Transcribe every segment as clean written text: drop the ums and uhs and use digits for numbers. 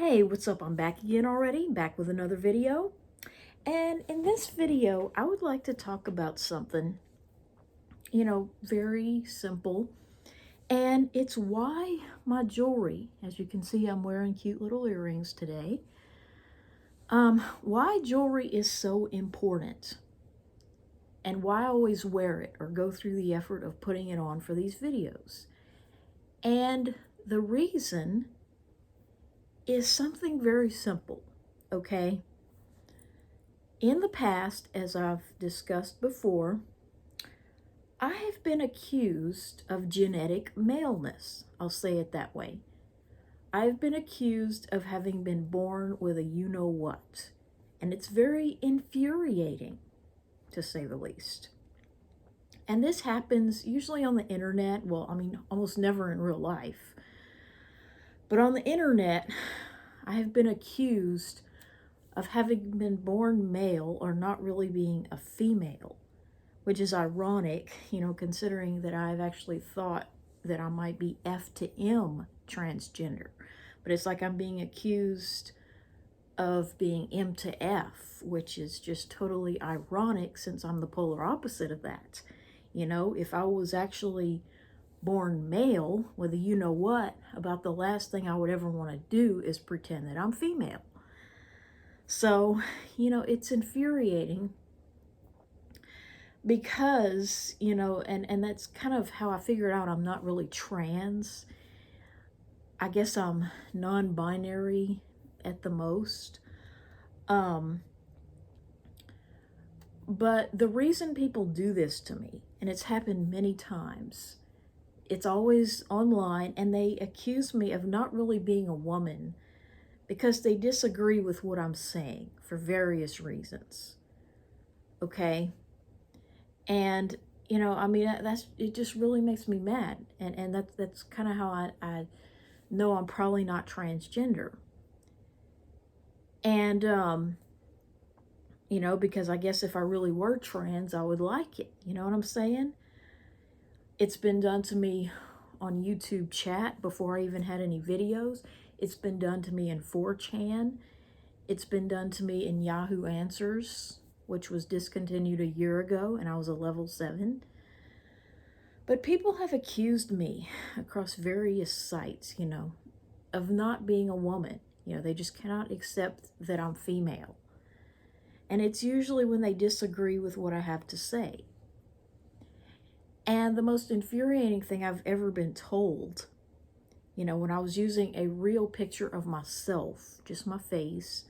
Hey, what's up? I'm back again already, back with another video. And in this video, I would like to talk about something, very simple. And it's why my jewelry, as you can see, I'm wearing cute little earrings today. Why jewelry is so important and why I always wear it or go through the effort of putting it on for these videos. And the reason is something very simple, okay? In the past, as I've discussed before, I have been accused of genetic maleness. I'll say it that way. I've been accused of having been born with a you-know-what. And it's very infuriating, to say the least. And this happens usually on the internet. Well, I mean, almost never in real life. But on the internet, I have been accused of having been born male or not really being a female, which is ironic, considering that I've actually thought that I might be F to M transgender. But it's like I'm being accused of being M to F, which is just totally ironic since I'm the polar opposite of that. If I was actually born male with a you-know-what, about the last thing I would ever want to do is pretend that I'm female. So, it's infuriating because, and that's kind of how I figured out I'm not really trans. I guess I'm non-binary at the most. But the reason people do this to me, and it's happened many times, it's always online, and they accuse me of not really being a woman because they disagree with what I'm saying for various reasons. Okay? And, it just really makes me mad. And that's kind of how I know I'm probably not transgender. And, because I guess if I really were trans, I would like it. You know what I'm saying? It's been done to me on YouTube chat before I even had any videos. It's been done to me in 4chan. It's been done to me in Yahoo Answers, which was discontinued a year ago, and I was a level 7. But people have accused me across various sites, of not being a woman. They just cannot accept that I'm female. And it's usually when they disagree with what I have to say. And the most infuriating thing I've ever been told, when I was using a real picture of myself, just my face,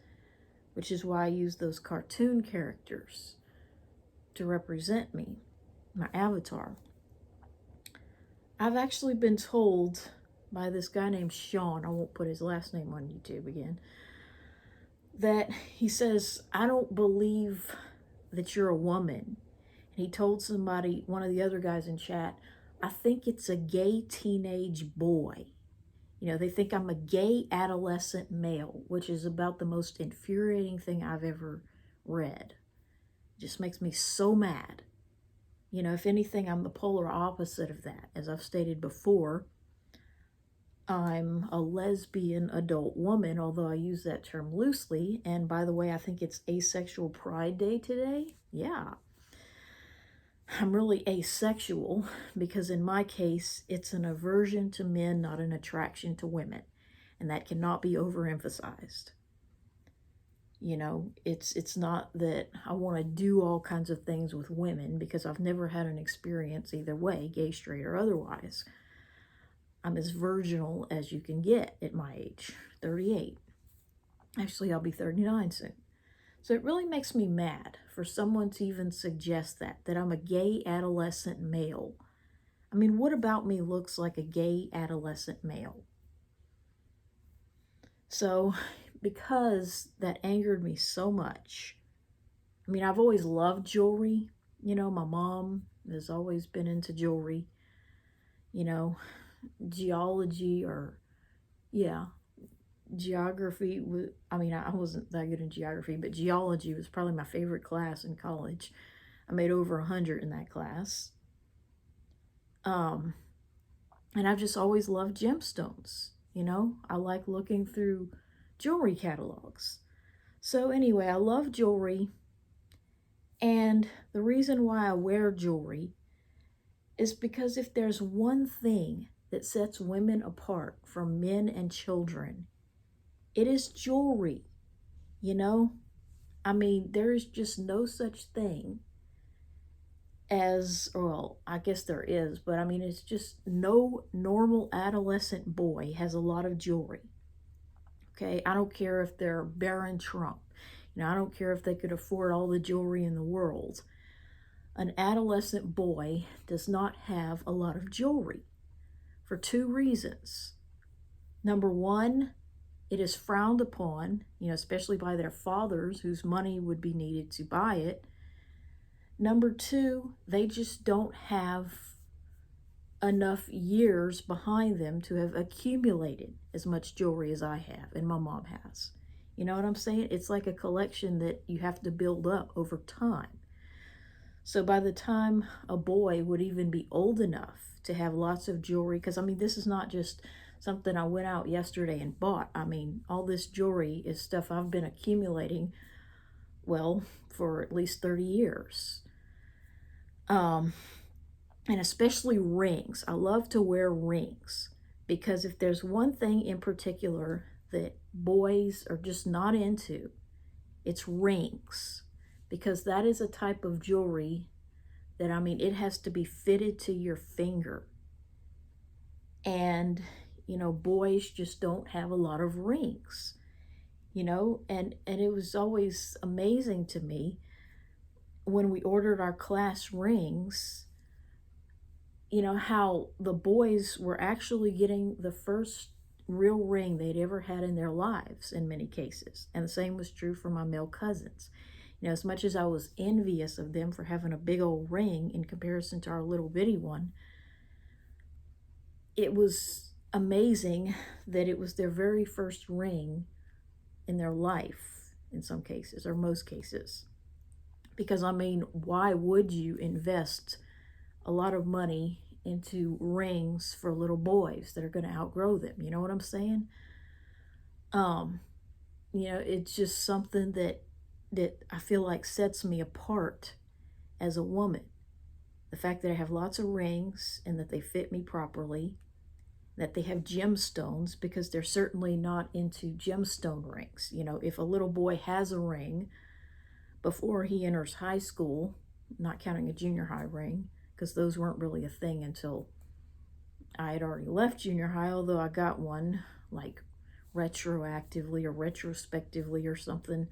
which is why I use those cartoon characters to represent me, my avatar. I've actually been told by this guy named Sean, I won't put his last name on YouTube again, that he says, I don't believe that you're a woman. And he told somebody, one of the other guys in chat, I think it's a gay teenage boy. They think I'm a gay adolescent male, which is about the most infuriating thing I've ever read. It just makes me so mad. If anything, I'm the polar opposite of that. As I've stated before, I'm a lesbian adult woman, although I use that term loosely. And by the way, I think it's Asexual Pride Day today. Yeah. I'm really asexual because in my case, it's an aversion to men, not an attraction to women. And that cannot be overemphasized. It's not that I want to do all kinds of things with women because I've never had an experience either way, gay, straight, or otherwise. I'm as virginal as you can get at my age, 38. Actually, I'll be 39 soon. So it really makes me mad for someone to even suggest that I'm a gay adolescent male. I mean, what about me looks like a gay adolescent male? So, because that angered me so much, I mean, I've always loved jewelry. My mom has always been into jewelry. Geology geography was, I wasn't that good in geography, but geology was probably my favorite class in college. I made over 100 in that class. And I've just always loved gemstones. I like looking through jewelry catalogs. So anyway, I love jewelry, and the reason why I wear jewelry is because if there's one thing that sets women apart from men and children, it is jewelry. You know, I mean, there is just no such thing as, well, I guess there is, but I mean, it's just no normal adolescent boy has a lot of jewelry. Okay, I don't care if they're Baron Trump. You know, I don't care if they could afford all the jewelry in the world. An adolescent boy does not have a lot of jewelry for two reasons. Number one, it is frowned upon, you know, especially by their fathers whose money would be needed to buy it. Number two, they just don't have enough years behind them to have accumulated as much jewelry as I have and my mom has. You know what I'm saying? It's like a collection that you have to build up over time. So by the time a boy would even be old enough to have lots of jewelry, because I mean, this is not just something I went out yesterday and bought. I mean, all this jewelry is stuff I've been accumulating, well, for at least 30 years. And especially rings. I love to wear rings because if there's one thing in particular that boys are just not into, it's rings. Because that is a type of jewelry that, I mean, it has to be fitted to your finger. And, you know, boys just don't have a lot of rings, you know, and it was always amazing to me when we ordered our class rings, you know, how the boys were actually getting the first real ring they'd ever had in their lives in many cases. And the same was true for my male cousins. You know, as much as I was envious of them for having a big old ring in comparison to our little bitty one, it was amazing that it was their very first ring in their life in some cases, or most cases. Because, I mean, why would you invest a lot of money into rings for little boys that are going to outgrow them? You know what I'm saying? You know, it's just something that I feel like sets me apart as a woman. The fact that I have lots of rings and that they fit me properly, that they have gemstones, because they're certainly not into gemstone rings. You know, if a little boy has a ring before he enters high school, not counting a junior high ring, because those weren't really a thing until I had already left junior high, although I got one like retroactively or retrospectively or something.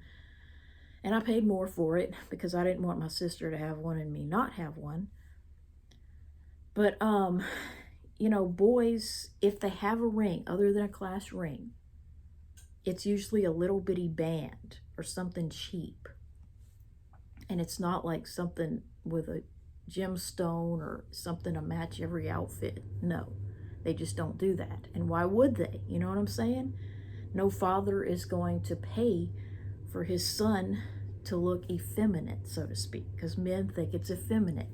And I paid more for it because I didn't want my sister to have one and me not have one. But, you know, boys, if they have a ring other than a class ring, it's usually a little bitty band or something cheap. And it's not like something with a gemstone or something to match every outfit. No, they just don't do that. And why would they? You know what I'm saying? No father is going to pay for his son to look effeminate, so to speak, because men think it's effeminate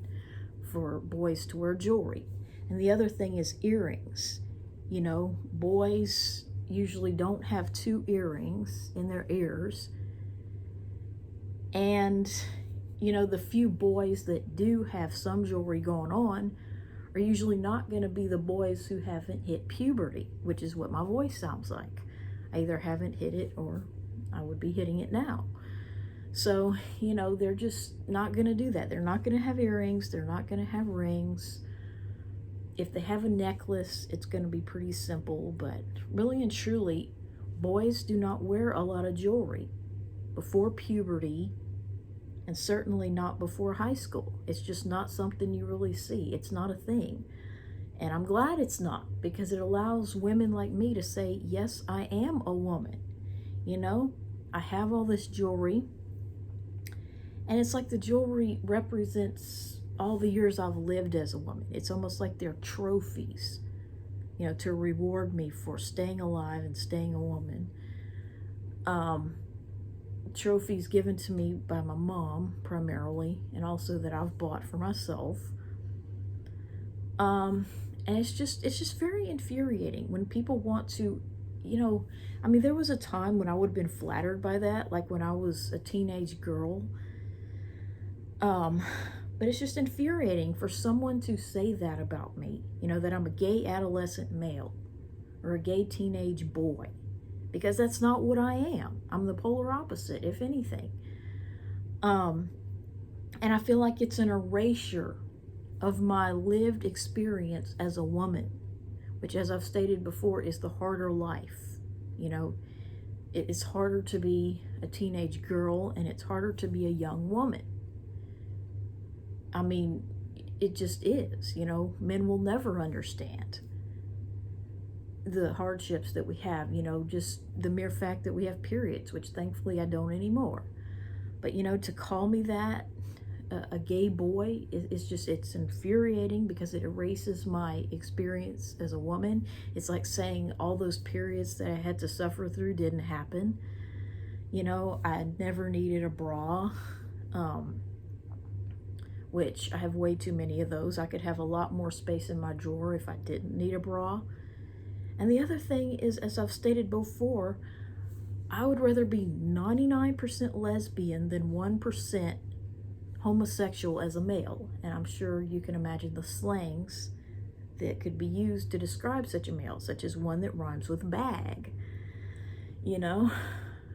for boys to wear jewelry. And the other thing is earrings. You know, boys usually don't have two earrings in their ears. And, you know, the few boys that do have some jewelry going on are usually not going to be the boys who haven't hit puberty, which is what my voice sounds like. I either haven't hit it or I would be hitting it now. So, you know, they're just not going to do that. They're not going to have earrings. They're not going to have rings. If they have a necklace, it's going to be pretty simple. But really and truly, boys do not wear a lot of jewelry before puberty, and certainly not before high school. It's just not something you really see. It's not a thing. And I'm glad it's not, because it allows women like me to say, yes, I am a woman. You know, I have all this jewelry. And it's like the jewelry represents all the years I've lived as a woman. It's almost like they're trophies, you know, to reward me for staying alive and staying a woman. Trophies given to me by my mom primarily, and also that I've bought for myself. And it's just very infuriating when people want to you know, I mean, there was a time when I would have been flattered by that, like when I was a teenage girl. But it's just infuriating for someone to say that about me, you know, that I'm a gay adolescent male or a gay teenage boy, because that's not what I am. I'm the polar opposite, if anything. And I feel like it's an erasure of my lived experience as a woman, which, as I've stated before, is the harder life. You know, it's harder to be a teenage girl and it's harder to be a young woman. I mean, it just is, you know, men will never understand the hardships that we have, you know, just the mere fact that we have periods, which thankfully I don't anymore. But, you know, to call me that, a gay boy, it's infuriating because it erases my experience as a woman. It's like saying all those periods that I had to suffer through didn't happen. You know, I never needed a bra, which I have way too many of those. I could have a lot more space in my drawer if I didn't need a bra. And the other thing is, as I've stated before, I would rather be 99% lesbian than 1% homosexual as a male. And I'm sure you can imagine the slangs that could be used to describe such a male, such as one that rhymes with bag. You know,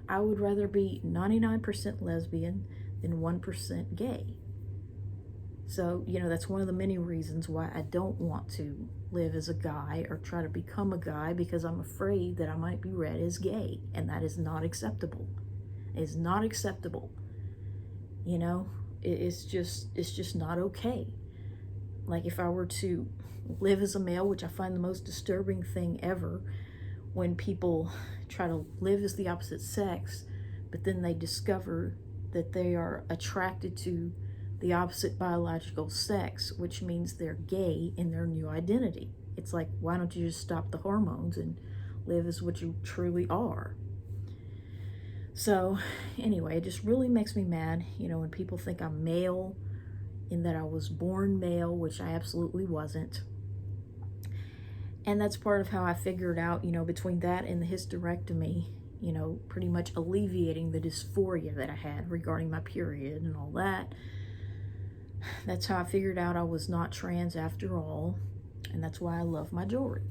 I would rather be 99% lesbian than 1% gay. So, you know, that's one of the many reasons why I don't want to live as a guy or try to become a guy, because I'm afraid that I might be read as gay, and that is not acceptable. It is not acceptable. You know, it's just not okay. Like, if I were to live as a male, which I find the most disturbing thing ever, when people try to live as the opposite sex, but then they discover that they are attracted to the opposite biological sex, which means they're gay in their new identity. It's like, why don't you just stop the hormones and live as what you truly are? So anyway, it just really makes me mad, you know, when people think I'm male, in that I was born male, which I absolutely wasn't. And that's part of how I figured out, you know, between that and the hysterectomy, you know, pretty much alleviating the dysphoria that I had regarding my period and all that. That's how I figured out I was not trans after all, and that's why I love my jewelry.